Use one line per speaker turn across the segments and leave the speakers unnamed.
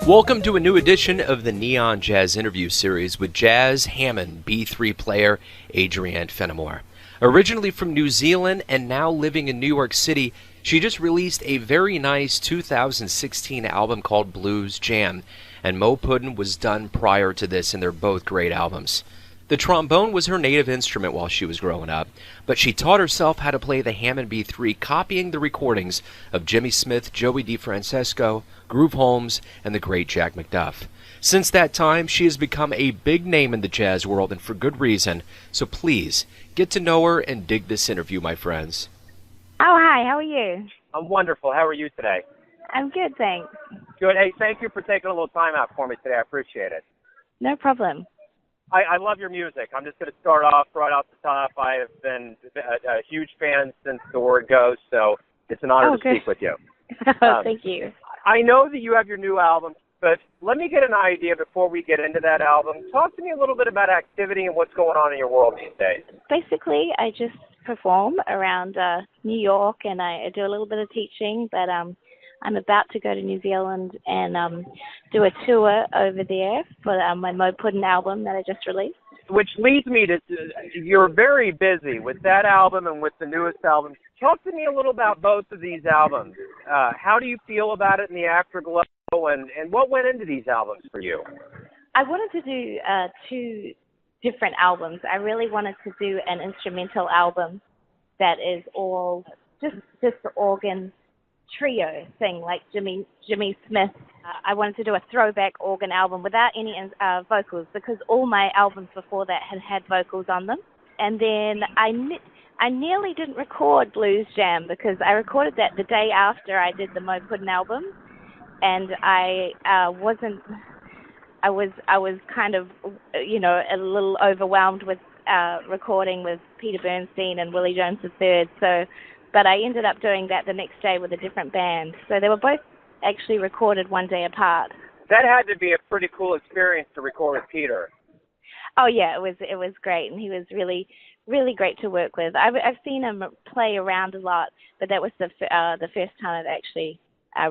Welcome to a new edition of the Neon Jazz Interview Series with jazz Hammond B-3 player Adrienne Fenemor. Originally from New Zealand and now living in New York City, she just released a very nice 2016 album called Blues Jam, and Mo Puddin was done prior to this, and they're both great albums. The trombone was her native instrument while she was growing up, but she taught herself how to play the Hammond B-3, copying the recordings of Jimmy Smith, Joey DeFrancesco, Groove Holmes, and the great Jack McDuff. Since that time, she has become a big name in the jazz world, and for good reason. So please, get to know her and dig this interview, my friends.
Oh, hi. How are you?
I'm wonderful. How are you today?
I'm good, thanks.
Good. Hey, thank you for taking a little time out for me today. I appreciate it.
No problem.
I love your music. I'm just going to start off right off the top. I have been a huge fan since the word goes, so it's an honor to speak with you.
Thank you.
I know that you have your new album, but let me get an idea before we get into that album. Talk to me a little bit about activity and what's going on in your world these days.
Basically, I just perform around New York, and I do a little bit of teaching, but I'm about to go to New Zealand and do a tour over there for my Mo Puddin album that I just released.
Which leads me to, you're very busy with that album and with the newest album. Talk to me a little about both of these albums. How do you feel about it in the afterglow, and what went into these albums for you?
I wanted to do two different albums. I really wanted to do an instrumental album that is all just the organ trio thing, like Jimmy Smith. I wanted to do a throwback organ album without any vocals, because all my albums before that had vocals on them. And then I nearly didn't record Blues Jam, because I recorded that the day after I did the Mo Puddin album, and I was kind of, a little overwhelmed with recording with Peter Bernstein and Willie Jones III. But I ended up doing that the next day with a different band. So they were both actually recorded one day apart.
That had to be a pretty cool experience to record with Peter.
Oh yeah, it was great, and he was really, really great to work with. I've seen him play around a lot, but that was the first time I've actually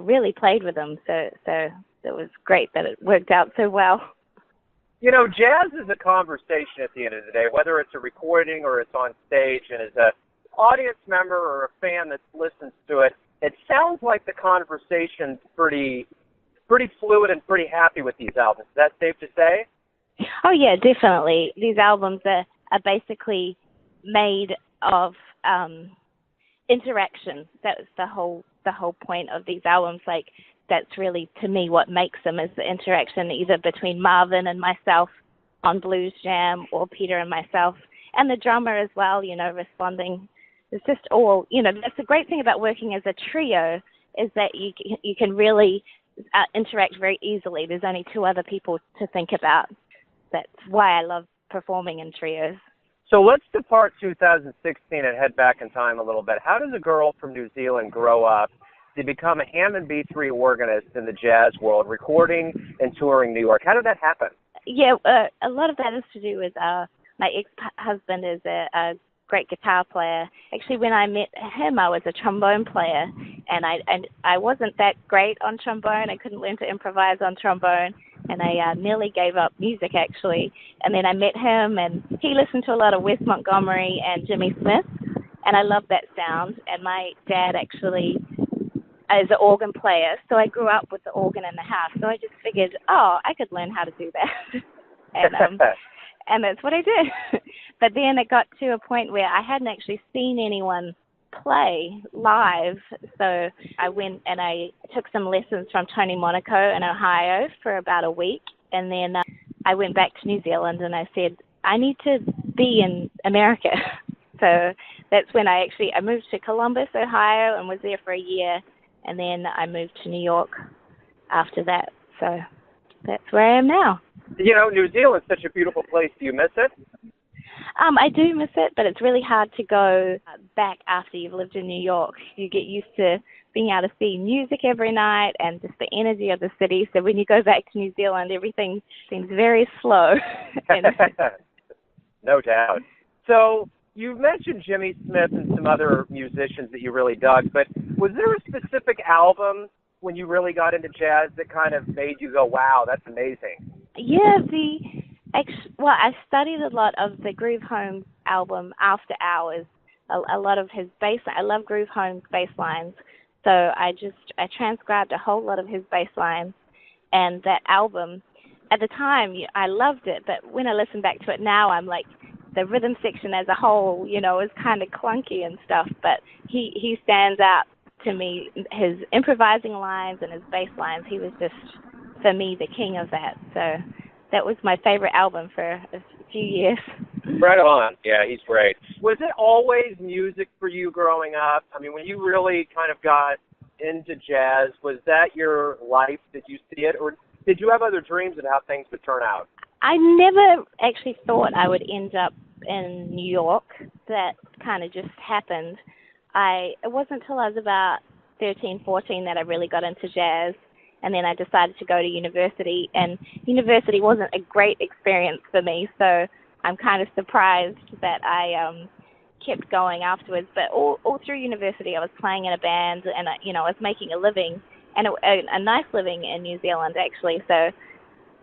really played with him. So it was great that it worked out so well.
You know, jazz is a conversation at the end of the day, whether it's a recording or it's on stage, and as a audience member or a fan that listens to it, it sounds like the conversation's pretty fluid and pretty happy with these albums. Is that safe to say?
Oh yeah, definitely. These albums are basically made of interaction. That's the whole point of these albums. Like, that's really, to me, what makes them, is the interaction either between Marvin and myself on Blues Jam, or Peter and myself, and the drummer as well, responding. It's just all, that's the great thing about working as a trio, is that you can really interact very easily. There's only two other people to think about. That's why I love performing in trios.
So let's depart 2016 and head back in time a little bit. How does a girl from New Zealand grow up to become a Hammond B-3 organist in the jazz world, recording and touring New York? How did that happen?
Yeah, a lot of that is to do with my ex-husband is a great guitar player. Actually, when I met him, I was a trombone player, and I wasn't that great on trombone. I couldn't learn to improvise on trombone, and I nearly gave up music, actually. And then I met him, and he listened to a lot of Wes Montgomery and Jimmy Smith, and I loved that sound. And my dad actually is an organ player, so I grew up with the organ in the house. So I just figured, I could learn how to do that. And that's what I did. But then it got to a point where I hadn't actually seen anyone play live. So I went and I took some lessons from Tony Monaco in Ohio for about a week. And then I went back to New Zealand, and I said, I need to be in America. So that's when I moved to Columbus, Ohio, and was there for a year. And then I moved to New York after that. So that's where I am now.
New Zealand's such a beautiful place. Do you miss it?
I do miss it, but it's really hard to go back after you've lived in New York. You get used to being able to see music every night and just the energy of the city. So when you go back to New Zealand, everything seems very slow.
No doubt. So you mentioned Jimmy Smith and some other musicians that you really dug, but was there a specific album when you really got into jazz that kind of made you go, wow, that's amazing?
Yeah, I studied a lot of the Groove Holmes album After Hours, a lot of his bass. I love Groove Holmes bass lines, so I transcribed a whole lot of his bass lines, and that album, at the time, I loved it, but when I listen back to it now, I'm like, the rhythm section as a whole, is kind of clunky and stuff, but he stands out to me. His improvising lines and his bass lines, he was just, for me, the king of that. So that was my favorite album for a few years.
Right on. Yeah, he's great. Was it always music for you growing up? I mean, when you really kind of got into jazz, was that your life? Did you see it? Or did you have other dreams of how things would turn out?
I never actually thought I would end up in New York. That kind of just happened. It wasn't until I was about 13, 14 that I really got into jazz. And then I decided to go to university, and university wasn't a great experience for me, so I'm kind of surprised that I kept going afterwards. But all through university, I was playing in a band, and I was making a living, and a nice living in New Zealand, actually. So,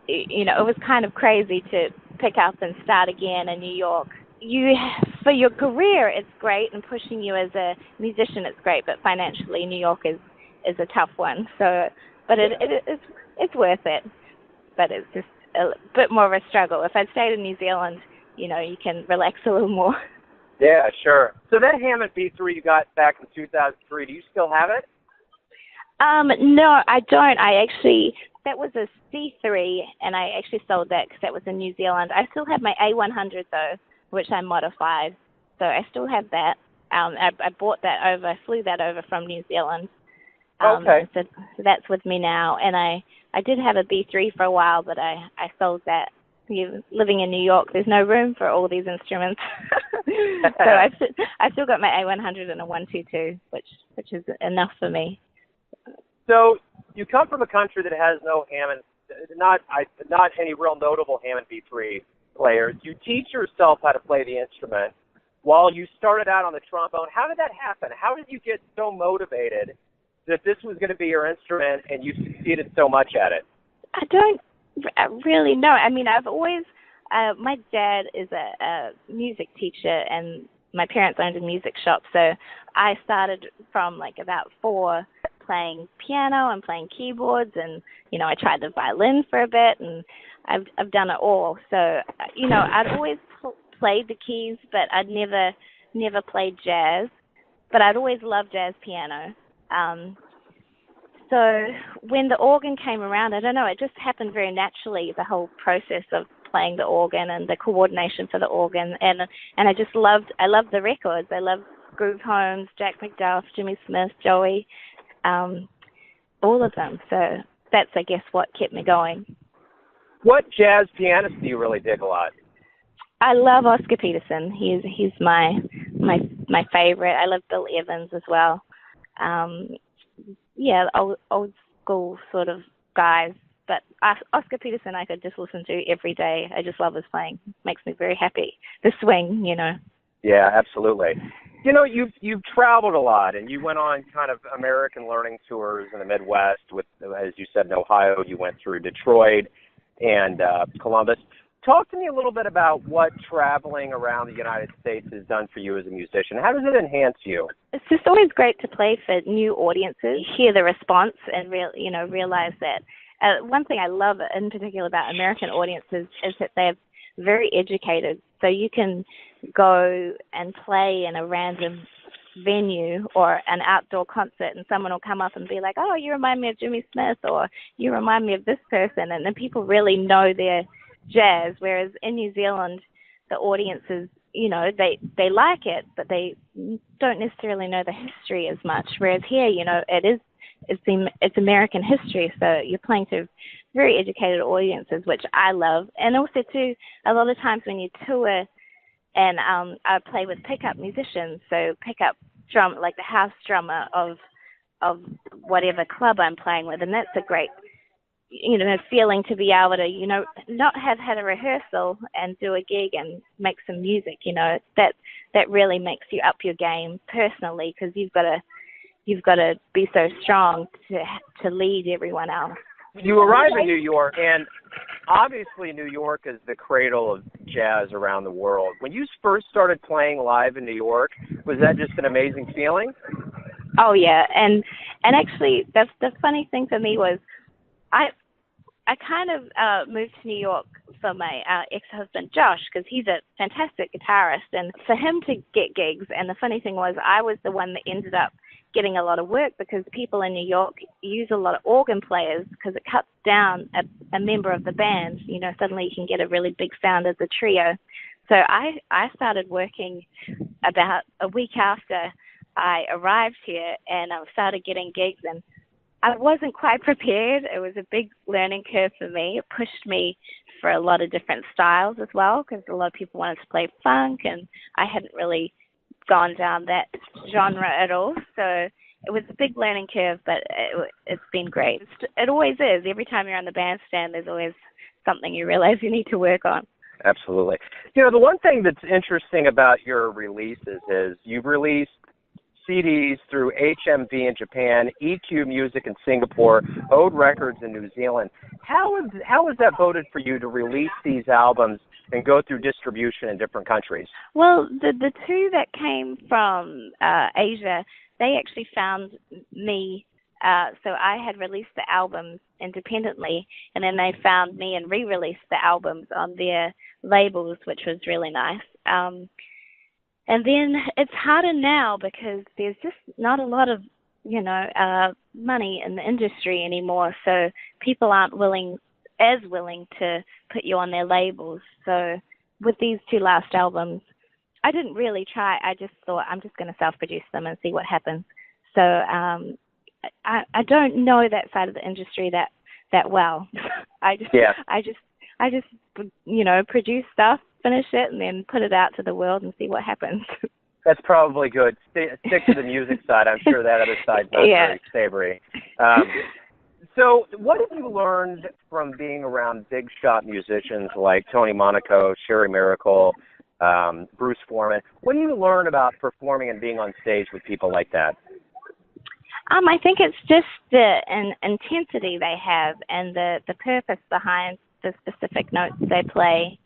it was kind of crazy to pick up and start again in New York. For your career, it's great, and pushing you as a musician, it's great, but financially, New York is a tough one. So. But it's worth it. But it's just a bit more of a struggle. If I'd stayed in New Zealand, you can relax a little more.
Yeah, sure. So that Hammond B-3 you got back in 2003, do you still have it?
No, I don't. That was a C3, and I actually sold that because that was in New Zealand. I still have my A100, though, which I modified. So I still have that. I bought that over, I flew that over from New Zealand.
Okay.
So that's with me now, and I did have a B3 for a while, but I sold that. Living in New York, there's no room for all these instruments. So I still got my A100 and a 122, which is enough for me.
So you come from a country that has no Hammond, not any real notable Hammond B3 players. You teach yourself how to play the instrument while you started out on the trombone. How did that happen? How did you get so motivated that this was going to be your instrument and you succeeded so much at it?
I don't really know. I mean, I've always, my dad is a music teacher, and my parents owned a music shop, so I started from like about 4 playing piano and playing keyboards, and, I tried the violin for a bit, and I've done it all. So, I'd always played the keys, but I'd never played jazz, but I'd always loved jazz piano. So when the organ came around, I don't know, it just happened very naturally, the whole process of playing the organ and the coordination for the organ. And I loved the records. I loved Groove Holmes, Jack McDuff, Jimmy Smith, Joey, all of them. So that's, I guess, what kept me going.
What jazz pianist do you really dig a lot?
I love Oscar Peterson. He's my favorite. I love Bill Evans as well. Old school sort of guys. But Oscar Peterson I could just listen to every day. I just love his playing. Makes me very happy. The swing,
Yeah, absolutely. You've traveled a lot, and you went on kind of American learning tours in the Midwest with, as you said, in Ohio. You went through Detroit and Columbus. Talk to me a little bit about what traveling around the United States has done for you as a musician. How does it enhance you?
It's just always great to play for new audiences, hear the response, and realize that. One thing I love in particular about American audiences is that they're very educated. So you can go and play in a random venue or an outdoor concert, and someone will come up and be like, "Oh, you remind me of Jimmy Smith," or "You remind me of this person," and then people really know their jazz. Whereas in New Zealand, the audiences, they like it, but they don't necessarily know the history as much. Whereas here, it's American history, so you're playing to very educated audiences, which I love. And also too, a lot of times when you tour, and I play with pickup musicians, so pickup drum, like the house drummer of whatever club I'm playing with, and that's a great feeling to be able to, not have had a rehearsal and do a gig and make some music. That really makes you up your game personally, because you've got to you've got to be so strong to lead everyone else.
You arrive in New York, and obviously New York is the cradle of jazz around the world. When you first started playing live in New York, was that just an amazing feeling?
Oh yeah, and actually, that's the funny thing for me was, I kind of moved to New York for my ex-husband Josh, because he's a fantastic guitarist, and for him to get gigs. And the funny thing was, I was the one that ended up getting a lot of work, because people in New York use a lot of organ players, because it cuts down a member of the band. You know, suddenly you can get a really big sound as a trio. So I started working about a week after I arrived here, and I started getting gigs, and I wasn't quite prepared. It was a big learning curve for me. It pushed me for a lot of different styles as well, because a lot of people wanted to play funk, and I hadn't really gone down that genre at all. So it was a big learning curve, but it's been great. It always is. Every time you're on the bandstand, there's always something you realize you need to work on.
Absolutely. You know, the one thing that's interesting about your releases is you've released CDs through HMV in Japan, EQ Music in Singapore, Ode Records in New Zealand. How is that voted for you to release these albums and go through distribution in different countries?
Well, the two that came from Asia, they actually found me. So I had released the albums independently, and then they found me and re-released the albums on their labels, which was really nice. And then it's harder now because there's just not a lot of, money in the industry anymore. So people aren't as willing to put you on their labels. So with these two last albums, I didn't really try. I just thought I'm just going to self-produce them and see what happens. So I don't know that side of the industry that well. I just produce stuff, finish it, and then put it out to the world and see what happens.
That's probably good. Stick to the music side. I'm sure that other side's not very savory. So what have you learned from being around big shot musicians like Tony Monaco, Sherry Miracle, Bruce Foreman? What do you learn about performing and being on stage with people like that?
I think it's just the intensity they have and the purpose behind the specific notes they play,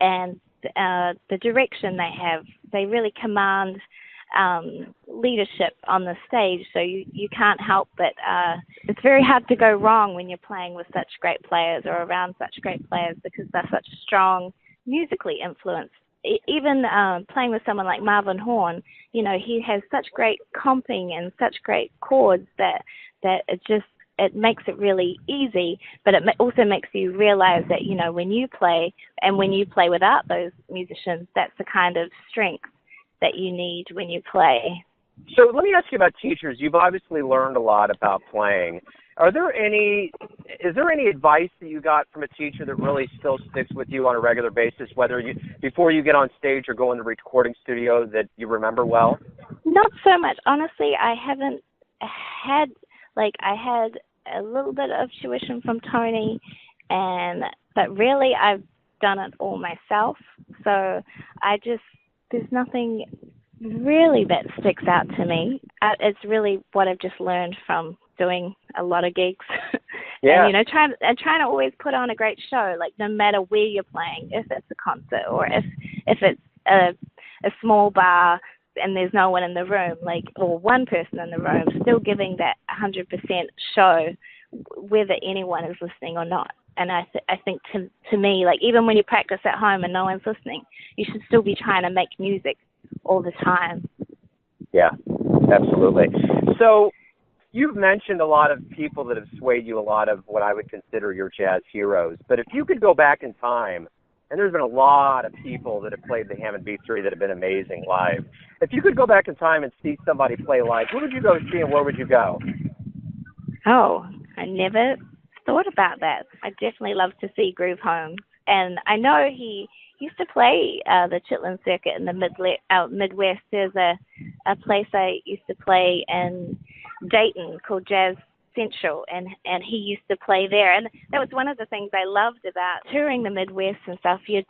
and the direction they have. They really command leadership on the stage, so you can't help but it's very hard to go wrong when you're playing with such great players or around such great players, because they're such strong musically influenced. Even playing with someone like Marvin Horn, he has such great comping and such great chords that it makes it really easy, but it also makes you realize that, when you play and when you play without those musicians, that's the kind of strength that you need when you play.
So let me ask you about teachers. You've obviously learned a lot about playing. Is there any advice that you got from a teacher that really still sticks with you on a regular basis, whether before you get on stage or go in the recording studio, that you remember well?
Not so much. Honestly, I haven't had, I had a little bit of tuition from Tony, but really I've done it all myself. So there's nothing really that sticks out to me. It's really what I've just learned from doing a lot of gigs.
Yeah.
And trying to always put on a great show, no matter where you're playing, if it's a concert or if it's a small bar and there's no one in the room, or one person in the room, still giving that 100% show, whether anyone is listening or not. And I think to me, even when you practice at home and no one's listening, you should still be trying to make music all the time.
Yeah, absolutely. So you've mentioned a lot of people that have swayed you, a lot of what I would consider your jazz heroes. But if you could go back in time, and there's been a lot of people that have played the Hammond B-3 that have been amazing live. If you could go back in time and see somebody play live, who would you go see and where would you go?
Oh, I never thought about that. I definitely love to see Groove Holmes. And I know he used to play the Chitlin circuit in the Midwest. There's a place I used to play in Dayton called Jazz Central, and he used to play there. And that was one of the things I loved about touring the Midwest and stuff. You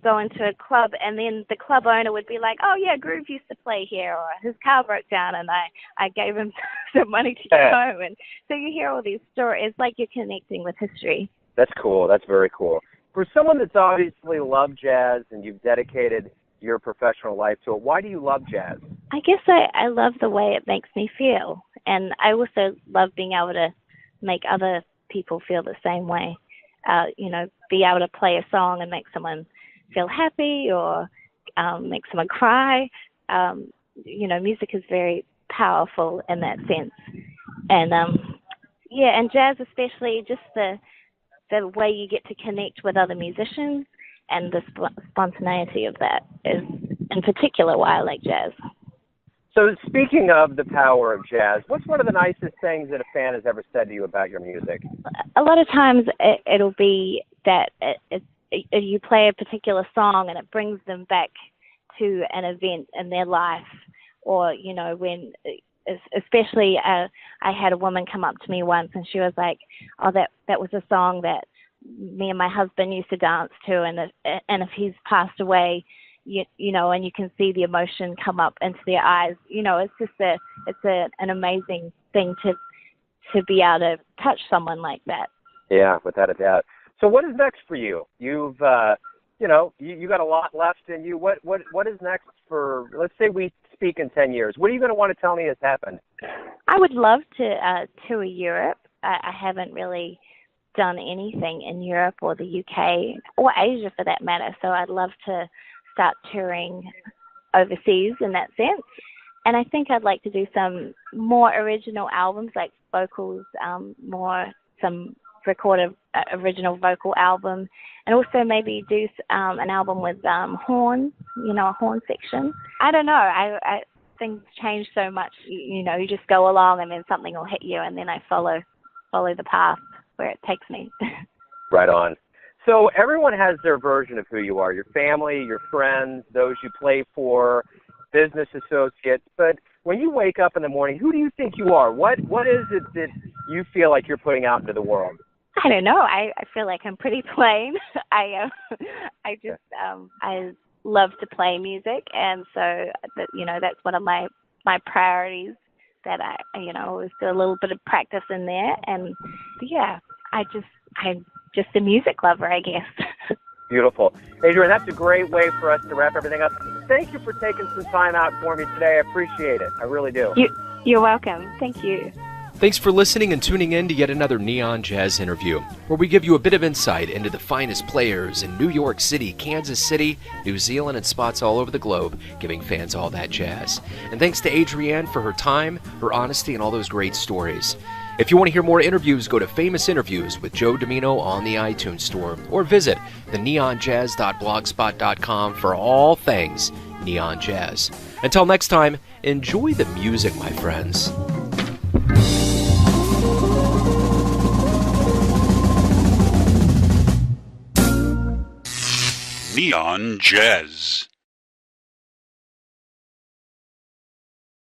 go into a club, and then the club owner would be like, "Oh yeah, Groove used to play here," or "His car broke down and I gave him some money to get home." And so you hear all these stories. It's like you're connecting with history.
That's cool. That's very cool. For someone that's obviously loved jazz and you've dedicated your professional life to it, why do you love jazz?
I guess I love the way it makes me feel. And I also love being able to make other people feel the same way. Be able to play a song and make someone feel happy or make someone cry. Music is very powerful in that sense. And, and jazz especially, just the way you get to connect with other musicians and the spontaneity of that is in particular why I like jazz.
So speaking of the power of jazz, what's one of the nicest things that a fan has ever said to you about your music?
A lot of times it'll be that you play a particular song and it brings them back to an event in their life, or, when, especially I had a woman come up to me once and she was like, "Oh, that was a song that me and my husband used to dance to, and if he's passed away, and you can see the emotion come up into their eyes. It's just an amazing thing to be able to touch someone like that."
Yeah, without a doubt. So what is next for you? You've you got a lot left in you. What is next for? Let's say we speak in 10 years. What are you going to want to tell me has happened?
I would love to tour Europe. I haven't really done anything in Europe or the UK or Asia for that matter. So I'd love to start touring overseas in that sense. And I think I'd like to do some more original albums, like vocals, some recorded original vocal album, and also maybe do an album with horns, a horn section. I don't know. I things change so much. You just go along and then something will hit you, and then I follow the path where it takes me.
Right on. So everyone has their version of who you are, your family, your friends, those you play for, business associates. But when you wake up in the morning, who do you think you are? What is it that you feel like you're putting out into the world?
I don't know. I feel like I'm pretty plain. I love to play music, and so that's one of my priorities. That I always do a little bit of practice in there, and yeah, I'm just a music lover, I guess.
Beautiful. Adrienne, that's a great way for us to wrap everything up. Thank you for taking some time out for me today. I appreciate it. I really do.
You're welcome. Thank you.
Thanks for listening and tuning in to yet another Neon Jazz interview, where we give you a bit of insight into the finest players in New York City, Kansas City, New Zealand, and spots all over the globe, giving fans all that jazz. And thanks to Adrienne for her time, her honesty, and all those great stories. If you want to hear more interviews, go to Famous Interviews with Joe Domino on the iTunes Store, or visit theneonjazz.blogspot.com for all things Neon Jazz. Until next time, enjoy the music, my friends.
Neon Jazz.